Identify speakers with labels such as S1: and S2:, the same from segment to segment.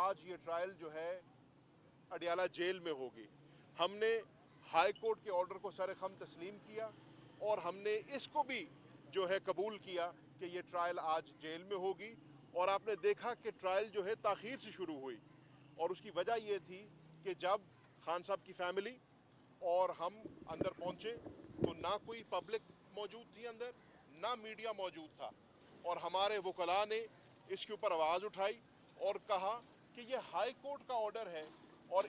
S1: आज ये ट्रायल जो है अडियाला जेल में होगी। हमने हाई कोर्ट के ऑर्डर को सरेखम तस्लीम किया और हमने इसको भी जो है कबूल किया कि ये ट्रायल आज जेल में होगी। और आपने देखा कि ट्रायल जो है ताखीर से शुरू हुई और उसकी वजह ये थी कि जब खान साहब की फैमिली और हम अंदर पहुंचे तो ना कोई पब्लिक मौजूद थी अंदर, ना मीडिया मौजूद था, और हमारे वकला ने इसके ऊपर आवाज़ उठाई और कहा कि ये हाई कोर्ट का ऑर्डर है और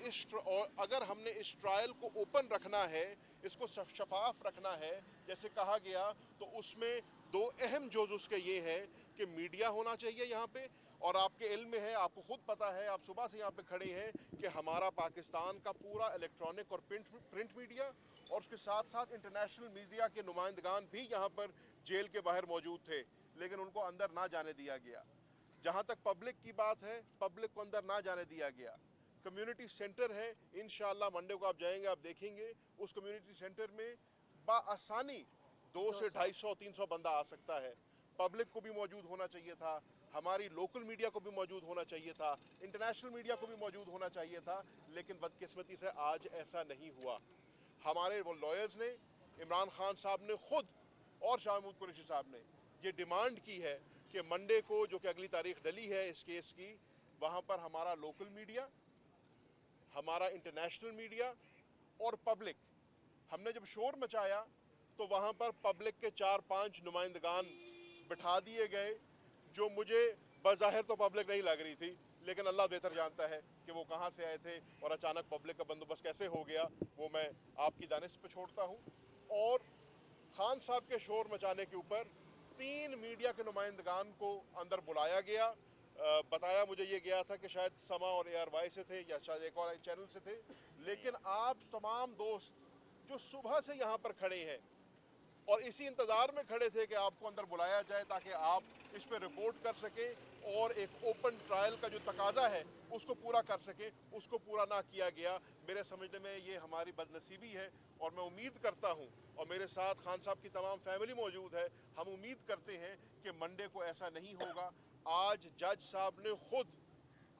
S1: अगर हमने इस ट्रायल को ओपन रखना है, इसको शफाफ रखना है जैसे कहा गया, तो उसमें दो अहम जोज उसके ये हैं कि मीडिया होना चाहिए यहाँ पे। और आपके इल्म में है, आपको खुद पता है, आप सुबह से यहाँ पे खड़े हैं कि हमारा पाकिस्तान का पूरा इलेक्ट्रॉनिक और प्रिंट मीडिया और उसके साथ साथ इंटरनेशनल मीडिया के नुमाइंदगान भी यहाँ पर जेल के बाहर मौजूद थे, लेकिन उनको अंदर ना जाने दिया गया। जहाँ तक पब्लिक की बात है, पब्लिक को अंदर ना जाने दिया गया। कम्युनिटी सेंटर है, इंशाअल्लाह मंडे को आप जाएंगे, आप देखेंगे उस कम्युनिटी सेंटर में बाआसानी 200 से 250 300 बंदा आ सकता है। पब्लिक को भी मौजूद होना चाहिए था, हमारी लोकल मीडिया को भी मौजूद होना चाहिए था, इंटरनेशनल मीडिया को भी मौजूद होना चाहिए था, लेकिन बदकिस्मती से आज ऐसा नहीं हुआ। हमारे वो लॉयर्स ने, इमरान खान साहब ने खुद और शाह महमूद कुरैशी साहब ने ये डिमांड की है कि मंडे को, जो कि अगली तारीख डली है इस केस की, वहां पर हमारा लोकल मीडिया, हमारा इंटरनेशनल मीडिया और पब्लिक, हमने जब शोर मचाया तो वहां पर पब्लिक के 4-5 नुमाइंदगान बिठा दिए गए, जो मुझे बज़ाहिर तो पब्लिक नहीं लग रही थी, लेकिन अल्लाह बेहतर जानता है कि वो कहां से आए थे और अचानक पब्लिक का बंदोबस्त कैसे हो गया, वो मैं आपकी दानिश पे छोड़ता हूं। और खान साहब के शोर मचाने के ऊपर 3 मीडिया के नुमाइंदगान को अंदर बुलाया गया। बताया मुझे ये गया था कि शायद समा और ARY से थे या शायद एक और चैनल से थे, लेकिन आप तमाम दोस्त जो सुबह से यहां पर खड़े हैं और इसी इंतजार में खड़े थे कि आपको अंदर बुलाया जाए ताकि आप इस पर रिपोर्ट कर सकें और एक ओपन ट्रायल का जो तकाजा है उसको पूरा कर सकें, उसको पूरा ना किया गया। मेरे समझने में ये हमारी बदनसीबी है और मैं उम्मीद करता हूं, और मेरे साथ खान साहब की तमाम फैमिली मौजूद है, हम उम्मीद करते हैं कि मंडे को ऐसा नहीं होगा। आज जज साहब ने खुद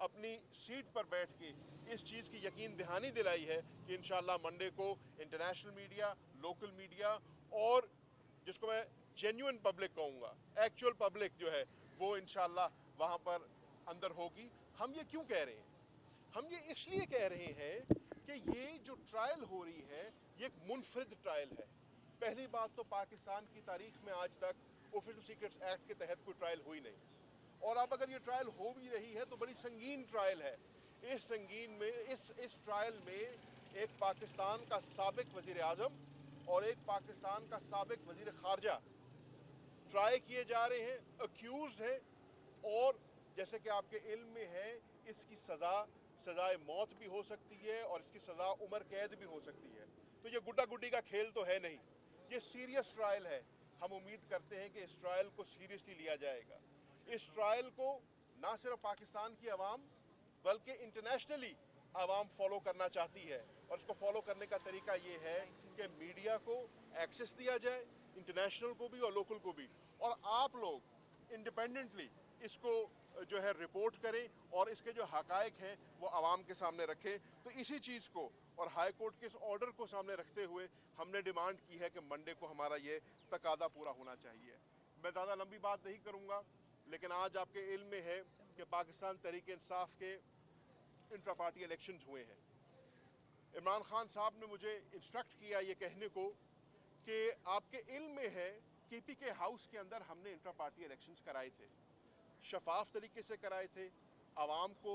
S1: अपनी सीट पर बैठ के इस चीज की यकीन दहानी दिलाई है कि इंशाअल्लाह मंडे को इंटरनेशनल मीडिया, लोकल मीडिया और जिसको मैं जेन्युइन पब्लिक कहूंगा, एक्चुअल पब्लिक जो है, वो इंशाअल्लाह वहां पर अंदर होगी। हम ये क्यों कह रहे हैं? हम ये इसलिए कह रहे हैं कि ये जो ट्रायल हो रही है ये एक मुनफरिद ट्रायल है। पहली बात तो पाकिस्तान की तारीख में आज तक ऑफिशियल सीक्रेट्स एक्ट के तहत कोई ट्रायल हुई नहीं, और अब अगर ये ट्रायल हो भी रही है तो बड़ी संगीन ट्रायल है। इस संगीन में इस ट्रायल में एक पाकिस्तान का साबिक वजीर आजम और एक पाकिस्तान का साबिक वजीर खारजा ट्राई किए जा रहे हैं, अक्यूज्ड है, और जैसे कि आपके इल्म में है इसकी सजाए मौत भी हो सकती है और इसकी सजा उम्र कैद भी हो सकती है। तो ये गुड्डा गुड्डी का खेल तो है नहीं, ये सीरियस ट्रायल है। हम उम्मीद करते हैं कि इस ट्रायल को सीरियसली लिया जाएगा। इस ट्रायल को ना सिर्फ पाकिस्तान की आवाम बल्कि इंटरनेशनली आवाम फॉलो करना चाहती है, और इसको फॉलो करने का तरीका यह है कि मीडिया को एक्सेस दिया जाए, इंटरनेशनल को भी और लोकल को भी, और आप लोग इंडिपेंडेंटली इसको जो है रिपोर्ट करें और इसके जो हकायक हैं वो आवाम के सामने रखें। तो इसी चीज़ को और हाई कोर्ट के इस ऑर्डर को सामने रखते हुए हमने डिमांड की है कि मंडे को हमारा ये तकादा पूरा होना चाहिए। मैं ज़्यादा लंबी बात नहीं करूँगा, लेकिन आज आपके इल्म में है कि पाकिस्तान तहरीक इंसाफ के इंट्रा पार्टी इलेक्शंस हुए हैं। इमरान खान साहब ने मुझे इंस्ट्रक्ट किया ये कहने को कि आपके इल्म में है KPK हाउस के अंदर हमने इंट्रा पार्टी इलेक्शंस कराए थे, शफाफ तरीके से कराए थे, आवाम को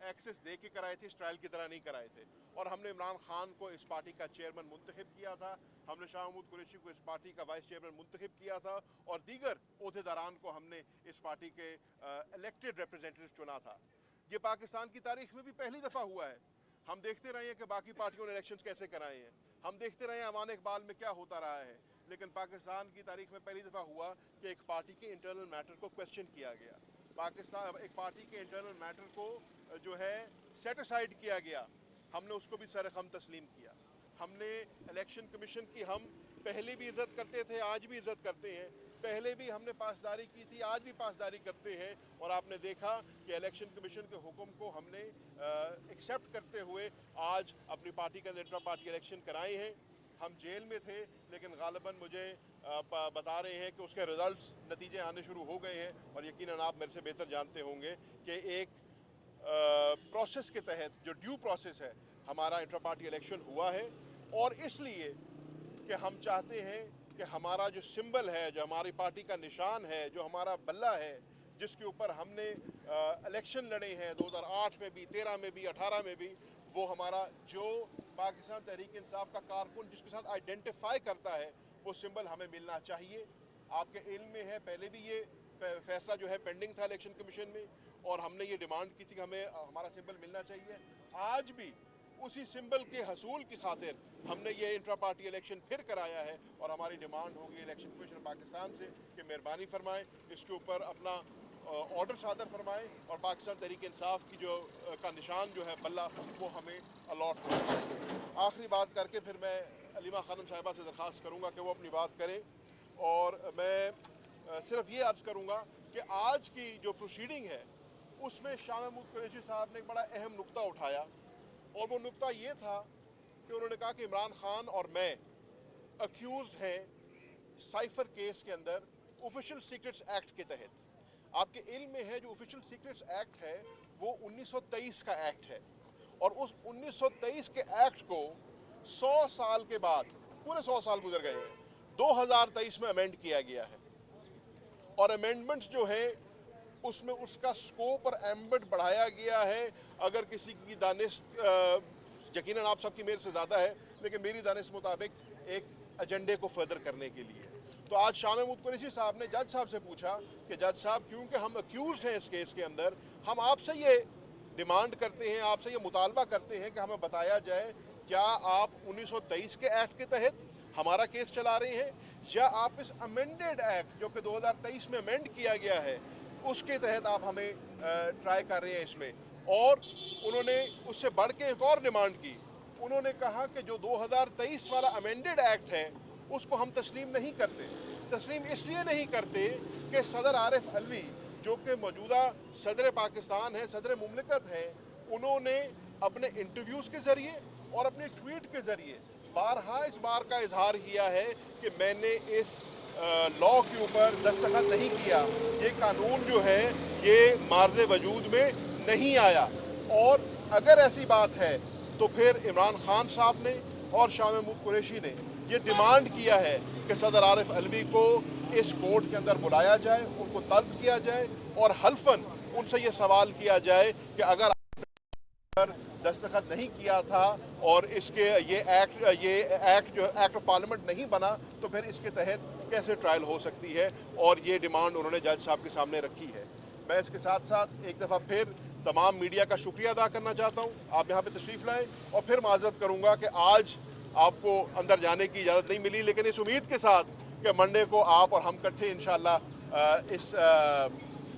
S1: एक्सेस दे के कराए थे, इस ट्रायल की तरह नहीं कराए थे। और हमने इमरान खान को इस पार्टी का चेयरमैन मुंतखब किया था, हमने शाह महमूद कुरैशी को इस पार्टी का वाइस चेयरमैन मुंतखब किया था, और दीगर ओहदेदारान को हमने इस पार्टी के इलेक्टेड रिप्रेजेंटेटिव चुना था। ये पाकिस्तान की तारीख में भी पहली दफा हुआ है। हम देखते रहे हैं कि बाकी पार्टियों ने इलेक्शंस कैसे कराए हैं, हम देखते रहे हैं अमान इकबाल में क्या होता रहा है, लेकिन पाकिस्तान की तारीख में पहली दफा हुआ कि एक पार्टी के इंटरनल मैटर को क्वेश्चन किया गया, पाकिस्तान एक पार्टी के इंटरनल मैटर को जो है सेट असाइड किया गया। हमने उसको भी सरेखम तस्लीम किया। हमने इलेक्शन कमीशन की हम पहले भी इज्जत करते थे, आज भी इज्जत करते हैं, पहले भी हमने पासदारी की थी, आज भी पासदारी करते हैं, और आपने देखा कि इलेक्शन कमीशन के हुक्म को हमने एक्सेप्ट करते हुए आज अपनी पार्टी का इंट्रा पार्टी इलेक्शन कराए हैं। हम जेल में थे, लेकिन गालिबन मुझे बता रहे हैं कि उसके रिजल्ट्स नतीजे आने शुरू हो गए हैं, और यकीनन आप मेरे से बेहतर जानते होंगे कि एक प्रोसेस के तहत जो ड्यू प्रोसेस है हमारा इंट्रा पार्टी इलेक्शन हुआ है। और इसलिए कि हम चाहते हैं कि हमारा जो सिंबल है, जो हमारी पार्टी का निशान है, जो हमारा बल्ला है, जिसके ऊपर हमने इलेक्शन लड़े हैं 2008 में भी, 13 में भी, 18 में भी, वो हमारा जो पाकिस्तान तहरीक इंसाफ का कारकुन जिसके साथ आइडेंटिफाई करता है, वो सिंबल हमें मिलना चाहिए। आपके इल्म में है, पहले भी ये फैसला जो है पेंडिंग था इलेक्शन कमीशन में, और हमने ये डिमांड की थी कि हमें हमारा सिंबल मिलना चाहिए। आज भी उसी सिंबल के हसूल की खातिर हमने ये इंट्रा पार्टी इलेक्शन फिर कराया है, और हमारी डिमांड होगी इलेक्शन कमीशन पाकिस्तान से कि मेहरबानी फरमाएं, इसके ऊपर अपना ऑर्डर सादर फरमाएं, और पाकिस्तान तहरीक इंसाफ की जो का निशान जो है बल्ला, वो हमें अलॉट होना चाहिए। आखिरी बात करके फिर मैं अलीमा खानम साहिबा से दरख्वास्त करूंगा कि वो अपनी बात करें, और मैं सिर्फ ये अर्ज करूंगा कि आज की जो प्रोसीडिंग है उसमें शाह महमूद कुरैशी साहब ने एक बड़ा अहम नुक्ता उठाया, और वो नुक्ता ये था कि उन्होंने कहा कि इमरान खान और मैं अक्यूज हैं साइफर केस के अंदर ऑफिशियल सीक्रेट्स एक्ट के तहत। आपके इल्म में है जो ऑफिशियल सीक्रेट्स एक्ट है वो 1923 का एक्ट है, और उस 1923 के एक्ट को 100 साल के बाद, पूरे 100 साल गुजर गए हैं, 2023 में अमेंड किया गया है। और अमेंडमेंट्स जो है उसमें उसका स्कोप और एम्बिट बढ़ाया गया है। अगर किसी की दानिश यकीनन आप सबकी मेरे से ज्यादा है, लेकिन मेरी दानिश मुताबिक एक एजेंडे को फर्दर करने के लिए। तो आज शाह महमूद कुरैशी साहब ने जज साहब से पूछा कि जज साहब, क्योंकि हम अक्यूज्ड हैं इस केस के अंदर, हम आपसे ये डिमांड करते हैं, आपसे ये मुतालबा करते हैं कि हमें बताया जाए क्या आप 1923 के एक्ट के तहत हमारा केस चला रहे हैं, या आप इस अमेंडेड एक्ट जो कि 2023 में अमेंड किया गया है उसके तहत आप हमें ट्राई कर रहे हैं इसमें। और उन्होंने उससे बढ़ के एक और डिमांड की, उन्होंने कहा कि जो 2023 वाला अमेंडेड एक्ट है उसको हम तस्लीम नहीं करते। तस्लीम इसलिए नहीं करते कि सदर आरिफ अलवी जो कि मौजूदा सदर पाकिस्तान है, सदर मुमलिकत है, उन्होंने अपने इंटरव्यूज के जरिए और अपने ट्वीट के जरिए बारहा इस बार का इजहार किया है कि मैंने इस लॉ के ऊपर दस्तखत नहीं किया, ये कानून जो है ये मार्ज़े वजूद में नहीं आया। और अगर ऐसी बात है तो फिर इमरान खान साहब ने और शाह महमूद कुरैशी ने ये डिमांड किया है कि सदर आरिफ अलवी को इस कोर्ट के अंदर बुलाया जाए, उनको तलब किया जाए, और हल्फन उनसे ये सवाल किया जाए कि अगर दस्तखत नहीं किया था और इसके ये एक्ट जो एक्ट ऑफ पार्लियामेंट नहीं बना, तो फिर इसके तहत कैसे ट्रायल हो सकती है। और ये डिमांड उन्होंने जज साहब के सामने रखी है। मैं इसके साथ साथ एक दफा फिर तमाम मीडिया का शुक्रिया अदा करना चाहता हूं, आप यहां पे तशरीफ लाए, और फिर माजरत करूंगा कि आज आपको अंदर जाने की इजाजत नहीं मिली, लेकिन इस उम्मीद के साथ कि मंडे को आप और हम इकट्ठे इंशाअल्लाह इस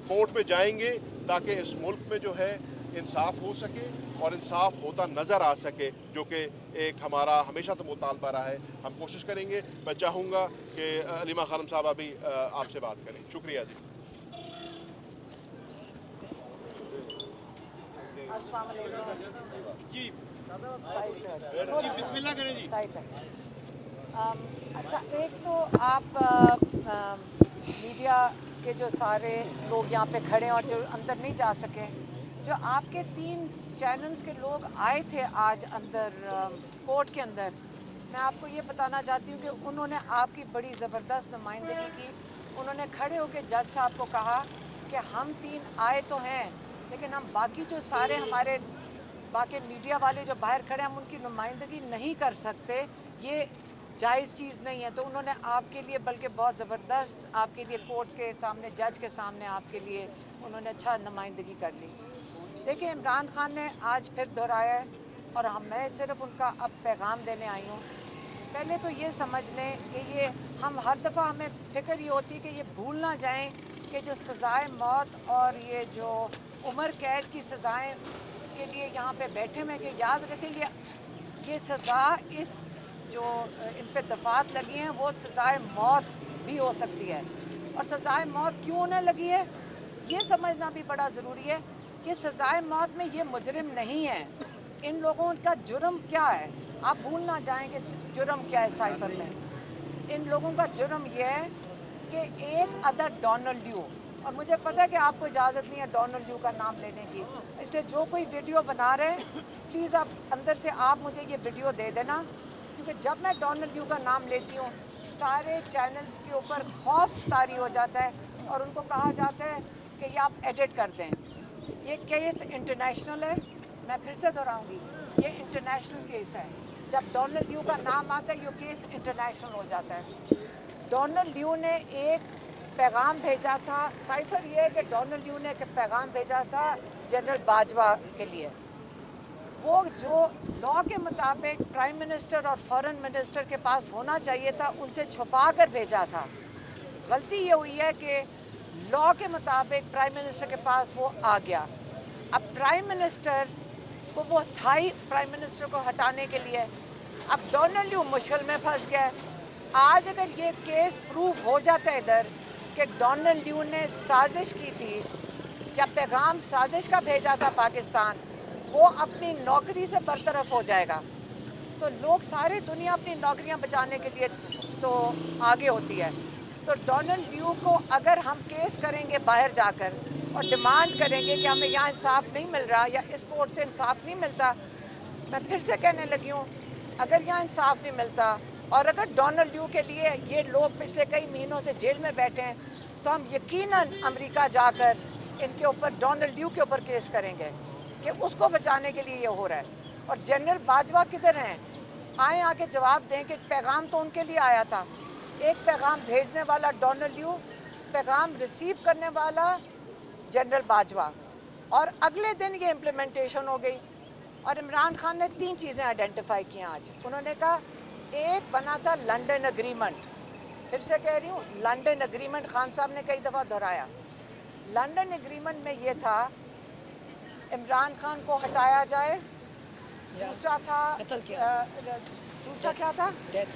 S1: कोर्ट में जाएंगे ताकि इस मुल्क में जो है इंसाफ हो सके और इंसाफ होता नजर आ सके, जो कि एक हमारा हमेशा से मुतालबा रहा है। हम कोशिश करेंगे। मैं चाहूंगा कि अलीमा खानम साहब अभी आपसे बात करें। शुक्रिया जी।
S2: जी
S3: बिस्मिल्लाह करें जी।
S2: अच्छा, एक तो आप मीडिया के जो सारे लोग यहाँ पे खड़े हैं और जो अंदर नहीं जा सके, जो आपके 3 चैनल्स के लोग आए थे आज अंदर कोर्ट के अंदर, मैं आपको ये बताना चाहती हूँ कि उन्होंने आपकी बड़ी ज़बरदस्त नुमाइंदगी की। उन्होंने खड़े होकर जज साहब को कहा कि हम 3 आए तो हैं, लेकिन हम बाकी जो सारे हमारे बाकी मीडिया वाले जो बाहर खड़े हैं हम उनकी नुमाइंदगी नहीं कर सकते, ये जायज़ चीज़ नहीं है। तो उन्होंने आपके लिए बल्कि बहुत ज़बरदस्त आपके लिए कोर्ट के सामने, जज के सामने आपके लिए उन्होंने अच्छा नुमाइंदगी कर ली। देखिए, इमरान खान ने आज फिर दोहराया है और मैं सिर्फ उनका अब पैगाम देने आई हूँ। पहले तो ये समझ लें कि ये हम हर दफ़ा हमें फिक्र ये होती है कि ये भूल ना जाएं कि जो सज़ाए मौत और ये जो उम्र कैद की सज़ाएं के लिए यहाँ पे बैठे हुए, कि याद रखें ये सज़ा इस जो इन पे दफात लगी हैं वो सज़ाए मौत भी हो सकती है। और सजाए मौत क्यों होने लगी है, ये समझना भी बड़ा ज़रूरी है कि सजाए मौत में ये मुजरिम नहीं है। इन लोगों का जुर्म क्या है, आप भूल ना जाएंगे जुर्म क्या है साइफर में। इन लोगों का जुर्म ये है कि एक अदर डोनाल्ड ल्यू, और मुझे पता है कि आपको इजाज़त नहीं है डोनाल्ड ल्यू का नाम लेने की, इसलिए जो कोई वीडियो बना रहे हैं प्लीज़ आप अंदर से आप मुझे ये वीडियो दे देना, क्योंकि जब मैं डोनाल्ड ल्यू का नाम लेती हूँ सारे चैनल्स के ऊपर खौफ तारी हो जाता है और उनको कहा जाता है कि ये आप एडिट कर दें। ये केस इंटरनेशनल है, मैं फिर से दोहराऊंगी, ये इंटरनेशनल केस है। जब डोनाल्ड ल्यू का नाम आता है ये केस इंटरनेशनल हो जाता है। डोनाल्ड ल्यू ने एक पैगाम भेजा था, साइफर ये है कि डोनाल्ड ल्यू ने एक पैगाम भेजा था जनरल बाजवा के लिए, वो जो लॉ के मुताबिक प्राइम मिनिस्टर और फॉरेन मिनिस्टर के पास होना चाहिए था उनसे छुपा कर भेजा था। गलती ये हुई है कि लॉ के मुताबिक प्राइम मिनिस्टर के पास वो आ गया। अब प्राइम मिनिस्टर को वो था ही प्राइम मिनिस्टर को हटाने के लिए, अब डोनाल्ड ल्यू मुश्किल में फंस गया। आज अगर ये केस प्रूव हो जाता है इधर कि डोनाल्ड ल्यू ने साजिश की थी, क्या पैगाम साजिश का भेजा था पाकिस्तान, वो अपनी नौकरी से बरतरफ हो जाएगा। तो लोग सारी दुनिया अपनी नौकरियां बचाने के लिए तो आगे होती है। तो डोनाल्ड ल्यू को अगर हम केस करेंगे बाहर जाकर और डिमांड करेंगे कि हमें यहाँ इंसाफ नहीं मिल रहा या इस कोर्ट से इंसाफ नहीं मिलता, मैं फिर से कहने लगी हूँ अगर यहाँ इंसाफ नहीं मिलता और अगर डोनाल्ड ल्यू के लिए ये लोग पिछले कई महीनों से जेल में बैठे हैं तो हम यकीनन अमेरिका जाकर इनके ऊपर डोनाल्ड ल्यू के ऊपर केस करेंगे कि उसको बचाने के लिए ये हो रहा है। और जनरल बाजवा किधर हैं, आए आके जवाब दें कि पैगाम तो उनके लिए आया था। एक पैगाम भेजने वाला डोनाल्ड ल्यू, पैगाम रिसीव करने वाला जनरल बाजवा, और अगले दिन ये इम्प्लीमेंटेशन हो गई। और इमरान खान ने 3 चीज़ें आइडेंटिफाई की आज। उन्होंने कहा एक बना था लंदन एग्रीमेंट, फिर से कह रही हूँ लंदन एग्रीमेंट, खान साहब ने कई दफ़ा दोहराया। लंदन एग्रीमेंट में ये था इमरान खान को हटाया जाए, दूसरा था दूसरा क्या था, दूसरा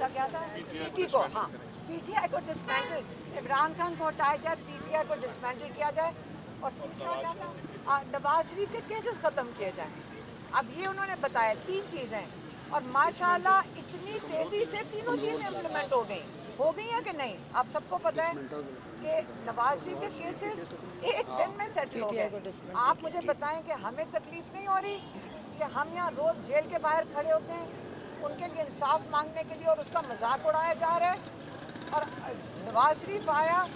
S2: क्या था, पीटी को, हाँ पीटीआई को डिसमेंटल, इमरान खान को हटाया जाए, पीटीआई को डिसमेंटल किया जाए, और तीसरा क्या था, नवाज शरीफ के केसेस खत्म किए जाए। अब ये उन्होंने बताया 3 चीजें, और माशाल्लाह इतनी तेजी से तीनों चीजें इम्प्लीमेंट हो गई हैं कि नहीं। आप सबको पता है कि नवाज शरीफ के केसेस एक दिन में सेटल हो गए। आप मुझे बताएं कि हमें तकलीफ नहीं हो रही कि हम यहाँ रोज जेल के बाहर खड़े होते हैं उनके लिए इंसाफ मांगने के लिए और उसका मजाक उड़ाया जा रहा है। और नवाज शरीफ आया,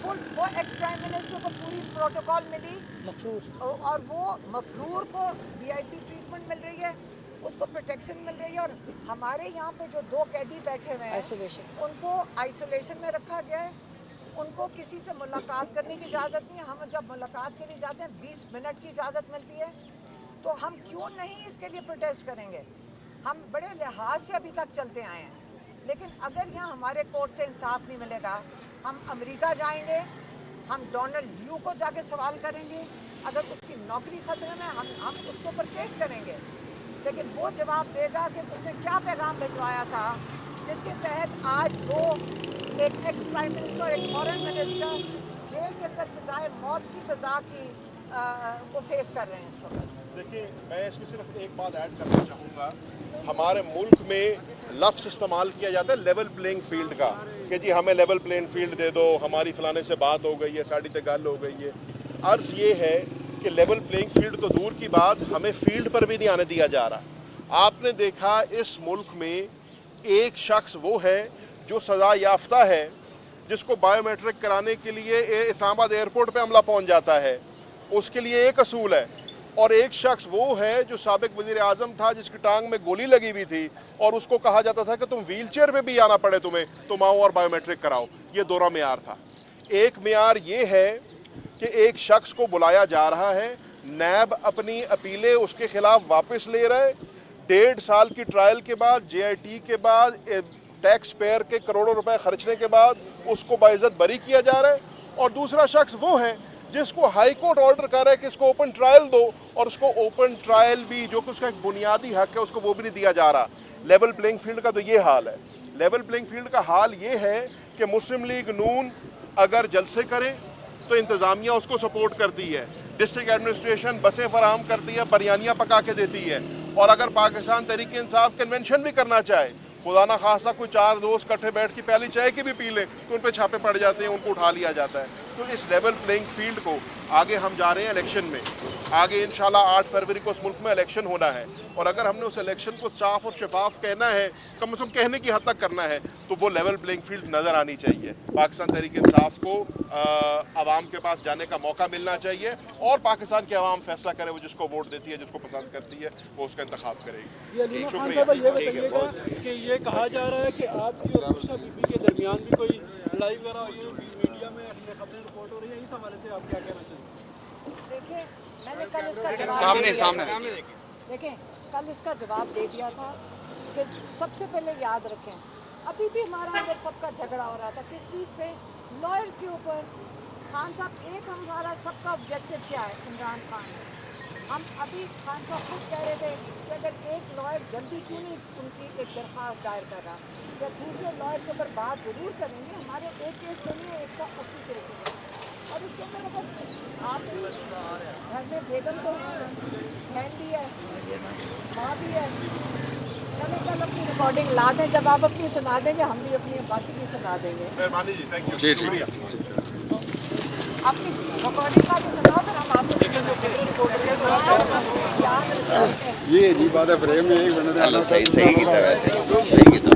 S2: वो एक्स प्राइम मिनिस्टर को पूरी प्रोटोकॉल मिली मफरूर, और वो मफरूर को वीआईपी ट्रीटमेंट मिल रही है, उसको प्रोटेक्शन मिल रही है। और हमारे यहाँ पे जो 2 कैदी बैठे हुए हैं उनको आइसोलेशन में रखा गया है, उनको किसी से मुलाकात करने की इजाज़त नहीं है। हम जब मुलाकात के लिए जाते हैं 20 मिनट की इजाज़त मिलती है, तो हम क्यों नहीं इसके लिए प्रोटेस्ट करेंगे। हम बड़े लिहाज से अभी तक चलते आए हैं, लेकिन अगर यहाँ हमारे कोर्ट से इंसाफ नहीं मिलेगा, हम अमेरिका जाएंगे, हम डोनाल्ड ल्यू को जाके सवाल करेंगे, अगर उसकी नौकरी खतरे में हम उसके ऊपर केस करेंगे, लेकिन वो जवाब देगा कि उसने क्या पैगाम भिजवाया था जिसके तहत आज वो एक एक्स प्राइम मिनिस्टर और एक फॉरेन मिनिस्टर जेल के अंदर सजाए मौत की सजा की को फेस कर रहे हैं इस वक्त।
S1: देखिए, मैं इसमें सिर्फ एक बात ऐड करना चाहूँगा। हमारे मुल्क में लफ्ज़ इस्तेमाल किया जाता है लेवल प्लेइंग फील्ड का, कि जी हमें लेवल प्लेइंग फील्ड दे दो, हमारी फलाने से बात हो गई है, साड़ी तक गल हो गई है। अर्ज़ ये है कि लेवल प्लेइंग फील्ड तो दूर की बात, हमें फील्ड पर भी नहीं आने दिया जा रहा। आपने देखा इस मुल्क में एक शख्स वो है जो सजा याफ्ता है, जिसको बायोमेट्रिक कराने के लिए इस्लामाबाद एयरपोर्ट पे हमला पहुंच जाता है, उसके लिए एक असूल है। और एक शख्स वो है जो साबिक वजीर आजम था, जिसकी टांग में गोली लगी हुई थी और उसको कहा जाता था कि तुम व्हील चेयर पे भी आना पड़े तुम्हें, तुम आओ और बायोमेट्रिक कराओ। ये दोहरा मियार था। एक मियार ये है कि एक शख्स को बुलाया जा रहा है, नैब अपनी अपीलें उसके खिलाफ वापस ले रहे, 1.5 साल की ट्रायल के बाद, JIT के बाद, टैक्स पेयर के करोड़ों रुपए खर्चने के बाद उसको बाइज्जत बरी किया जा रहा है। और दूसरा शख्स वो है जिसको हाई कोर्ट ऑर्डर कर रहा है कि इसको ओपन ट्रायल दो, और उसको ओपन ट्रायल भी, जो कि उसका एक बुनियादी हक है, उसको वो भी नहीं दिया जा रहा। लेवल प्लेइंग फील्ड का तो ये हाल है। लेवल प्लेइंग फील्ड का हाल ये है کہ مسلم لیگ نون اگر جلسے کرے تو انتظامیہ اس کو سپورٹ کرتی ہے, ڈسٹرکٹ ایڈمنسٹریشن بسیں فراہم کرتی ہے, بریانیاں پکا کے دیتی ہے, اور اگر پاکستان تحریک انصاف کنونشن بھی کرنا چاہے, خدا نہ خواستہ کوئی 4 دوست کٹھے بیٹھ کے پہلی چائے کی بھی پی لیں تو ان پہ چھاپے پڑ جاتے ہیں, ان کو اٹھا لیا جاتا ہے. تو اس لیول پلینگ فیلڈ کو آگے ہم جا رہے ہیں الیکشن میں. آگے انشاءاللہ 8 فروری کو اس ملک میں الیکشن ہونا ہے, اور اگر ہم نے اس الیکشن کو صاف اور شفاف کہنا ہے, کم از کم کہنے کی حد تک کرنا ہے, تو وہ لیول پلینگ فیلڈ نظر آنی چاہیے. پاکستان تحریک انصاف کو عوام کے پاس جانے کا موقع ملنا چاہیے, اور پاکستان کی عوام فیصلہ کرے, وہ جس کو ووٹ دیتی ہے, جس کو پسند کرتی ہے, وہ اس کا انتخاب کرے گی. شکریہ.
S3: یہ بتائیے گا کہ یہ کہا جا رہا ہے کہ آپ کی اور بشرا بی بی کے درمیان بھی کوئی لڑائی وغیرہ ہوئی ہے, میڈیا میں خبریں رپورٹ ہو رہی ہیں, اس حوالے سے آپ کیا کہنا چاہیں گے؟
S2: دیکھیں, میں نے کل اس کا جواب دیکھیں کل اس کا جواب دے دیا تھا کہ سب سے پہلے یاد رکھیں, ابھی بھی ہمارا اندر سب کا جھگڑا ہو رہا تھا. کس چیز پہ؟ لائرز کے اوپر. خان صاحب, ایک ہمارا سب کا آبجیکٹو کیا ہے؟ عمران خان. ہم ابھی خان صاحب خود کہہ رہے تھے کہ اگر ایک لائر جلدی کیوں نہیں ان کی ایک درخواست دائر کر رہا, یا دوسرے لائر کے اوپر بات ضرور کریں گے. ہمارے ایک کیس تو نہیں ہے, 180 کیسز ہیں, اور اس کے اندر اگر آپ بھی گھر میں بیگم تو بہن بھی ہے, ماں بھی ہے, چلے کل اپنی ریکارڈنگ لا دیں, جب آپ اپنی سنا دیں گے ہم بھی اپنی باقی بھی سنا دیں گے.
S1: مہربانی جی, تھینک یو. شکریہ.
S2: اپنی ریکارڈنگ کا بھی سناؤ, پھر ہم آپ کو یاد رکھیں.
S3: یہ عجیب بات ہے, فریم میں ایک بندہ
S4: صحیح کیتا ہے, صحیح کیتا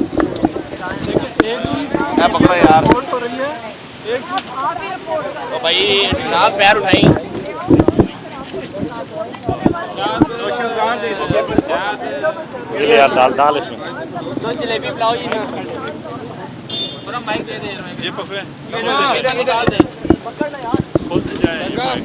S3: ہے
S4: پکڑا یار.
S3: رپورٹ ہو رہی ہے, ایک
S2: آپ بھی رپورٹ کریں.
S4: تو بھائی جناب پیر اٹھائیں. دال اس میں
S3: جلیبی پلاؤ جی,
S4: یہ پکڑے
S2: پکڑنا یار.